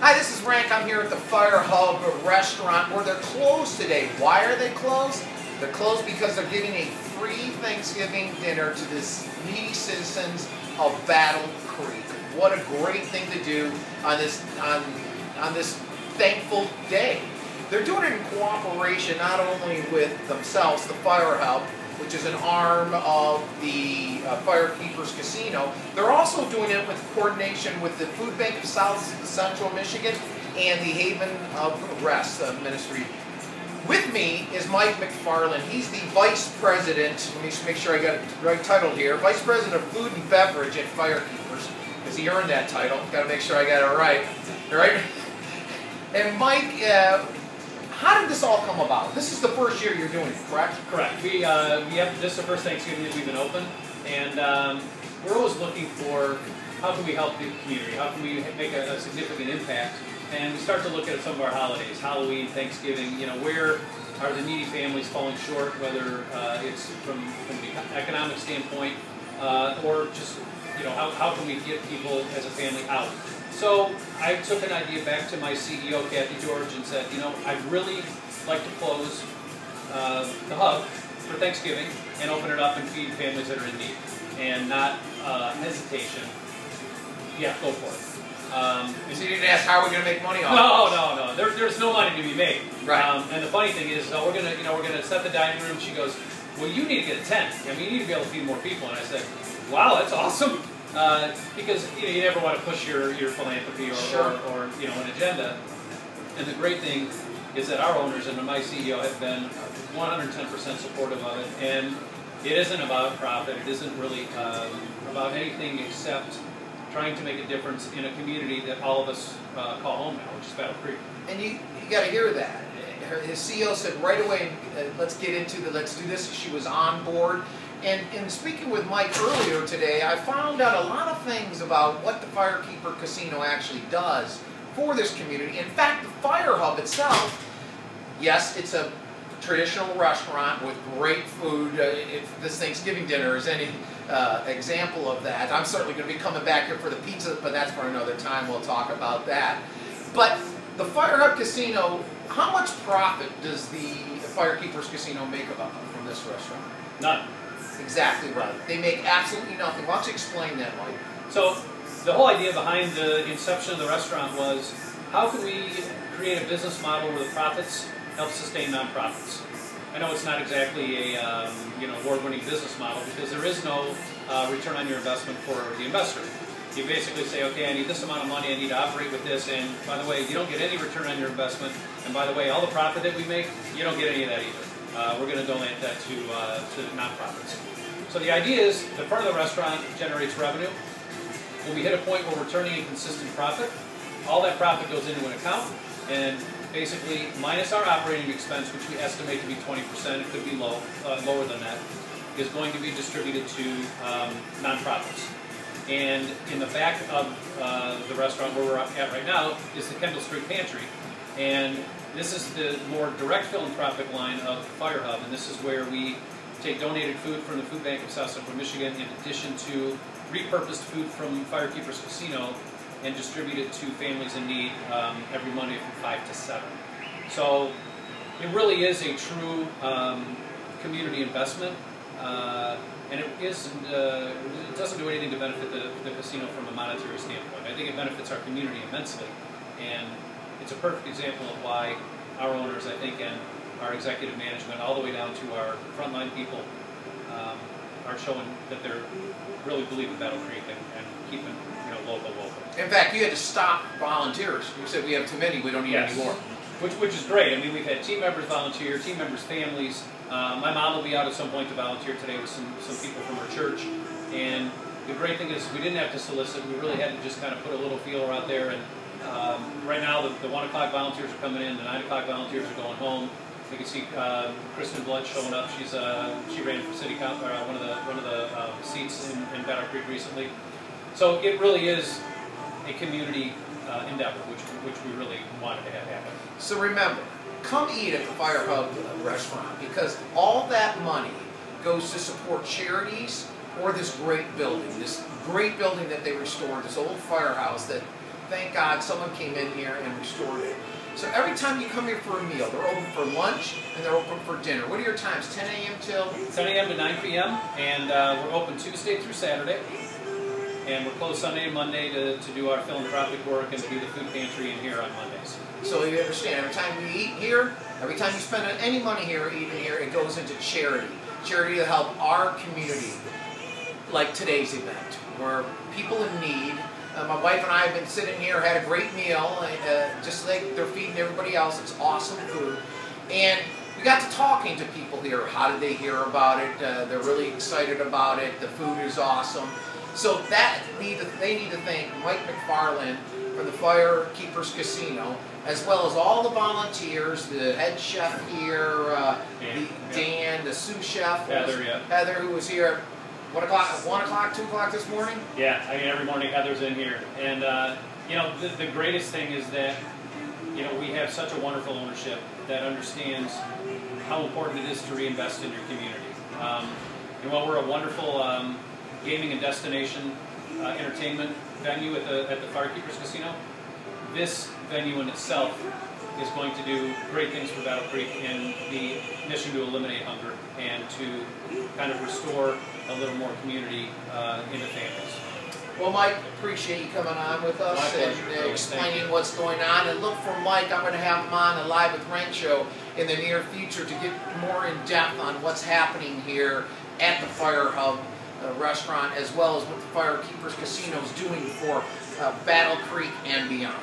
Hi, this is Rank. I'm here at the Fire Hub restaurant where they're closed today. Why are they closed? They're closed because they're giving a free Thanksgiving dinner to this needy citizens of Battle Creek. What a great thing to do on this thankful day. They're doing it in cooperation not only with themselves, the Fire Hub, which is an arm of the Firekeepers Casino. They're also doing it with coordination with the Food Bank of South Central Michigan and the Haven of Rest Ministry. With me is Mike Mcfarlen. He's the Vice President, let me just make sure I got the right title here, Vice President of Food and Beverage at Firekeepers, because he earned that title. Got to make sure I got it right. All right? And Mike, how did this all come about? This is the first year you're doing it, correct? Correct. We have this is the first Thanksgiving that we've been open, and we're always looking for how can we help the community, how can we make a significant impact, and we start to look at some of our holidays, Halloween, Thanksgiving. You know, where are the needy families falling short, whether it's from the economic standpoint, or just how can we get people as a family out. So I took an idea back to my CEO, Kathy George, and said, I'd really like to close the hub for Thanksgiving and open it up and feed families that are in need, and not hesitation. Yeah, go for it. So you didn't ask how are we going to make money off No. There's no money to be made. Right. And the funny thing is, we're gonna set the dining room. She goes, well, you need to get a tent. I mean, you need to be able to feed more people. And I said, wow, that's awesome. Because you never want to push your philanthropy or an agenda. And the great thing is that our owners and my CEO have been 110% supportive of it. And it isn't about profit. It isn't really about anything except trying to make a difference in a community that all of us call home now, which is Battle Creek. And you got to hear that. His CEO said right away, let's get into let's do this. She was on board. And in speaking with Mike earlier today, I found out a lot of things about what the Firekeeper Casino actually does for this community. In fact, the Fire Hub itself, yes, it's a traditional restaurant with great food. If this Thanksgiving dinner is any example of that, I'm certainly going to be coming back here for the pizza, but that's for another time. We'll talk about that. But the Fire Hub Casino, how much profit does the Firekeepers Casino make from this restaurant? None. Exactly right. They make absolutely nothing. Why don't you explain that, Mike? So the whole idea behind the inception of the restaurant was, how can we create a business model where the profits help sustain nonprofits? I know it's not exactly a award-winning business model because there is no return on your investment for the investor. You basically say, okay, I need this amount of money, I need to operate with this, and by the way, you don't get any return on your investment, and by the way, all the profit that we make, you don't get any of that either. We're going to donate that to nonprofits. So the idea is, the front of the restaurant generates revenue. When we hit a point where we're turning a consistent profit, all that profit goes into an account, and basically, minus our operating expense, which we estimate to be 20%, it could be lower than that, is going to be distributed to nonprofits. And in the back of the restaurant where we're at right now is the Kendall Pantry, and this is the more direct philanthropic line of the Fire Hub, and this is where we take donated food from the Food Bank of South Central Michigan in addition to repurposed food from Firekeepers Casino and distribute it to families in need every Monday from 5 to 7. So it really is a true community investment, and it doesn't do anything to benefit the casino from a monetary standpoint. I think it benefits our community immensely, and it's a perfect example of why our owners, I think, and our executive management, all the way down to our frontline people, are showing that they really believe in Battle Creek and keeping local. In fact, you had to stop volunteers. You said we have too many, we don't need any more. Which is great. I mean, we've had team members volunteer, team members' families. My mom will be out at some point to volunteer today with some people from her church. And the great thing is we didn't have to solicit. We really had to just kind of put a little feeler out there. And right now, the 1 o'clock volunteers are coming in. The 9 o'clock volunteers are going home. You can see Kristen Blood showing up. She ran for city council, one of the seats in Battle Creek recently. So it really is a community endeavor, which we really wanted to have happen. So remember, come eat at the Fire Hub restaurant because all that money goes to support charities or this great building that they restored, this old firehouse that thank God someone came in here and restored it. So every time you come here for a meal, they're open for lunch and they're open for dinner. What are your times? 10 a.m. till? 10 a.m. to 9 p.m. And we're open Tuesday through Saturday. And we're closed Sunday and Monday to do our philanthropic work and to do the food pantry in here on Mondays. So you understand, every time you eat here, every time you spend any money here or eating here, it goes into charity. Charity to help our community, like today's event, where people in need. My wife and I have been sitting here, had a great meal, just like they're feeding everybody else. It's awesome food. And we got to talking to people here. How did they hear about it? They're really excited about it. The food is awesome. So they need to thank Mike Mcfarlen from the Firekeepers Casino, as well as all the volunteers, the head chef here, Dan, the sous chef, Heather, who was here at 1 o'clock, 2 o'clock this morning? Yeah, I mean, every morning Heather's in here. And, you know, the greatest thing is that, you know, we have such a wonderful ownership that understands how important it is to reinvest in your community. And while we're a wonderful gaming and destination entertainment venue at the Firekeepers Casino, this venue in itself is going to do great things for Battle Creek in the mission to eliminate hunger and to kind of restore a little more community into families. Well, Mike, appreciate you coming on with us and explaining what's going on. And look for Mike. I'm going to have him on the Live with Rent show in the near future to get more in depth on what's happening here at the Fire Hub restaurant, as well as what the Firekeepers Casino is doing for Battle Creek and beyond.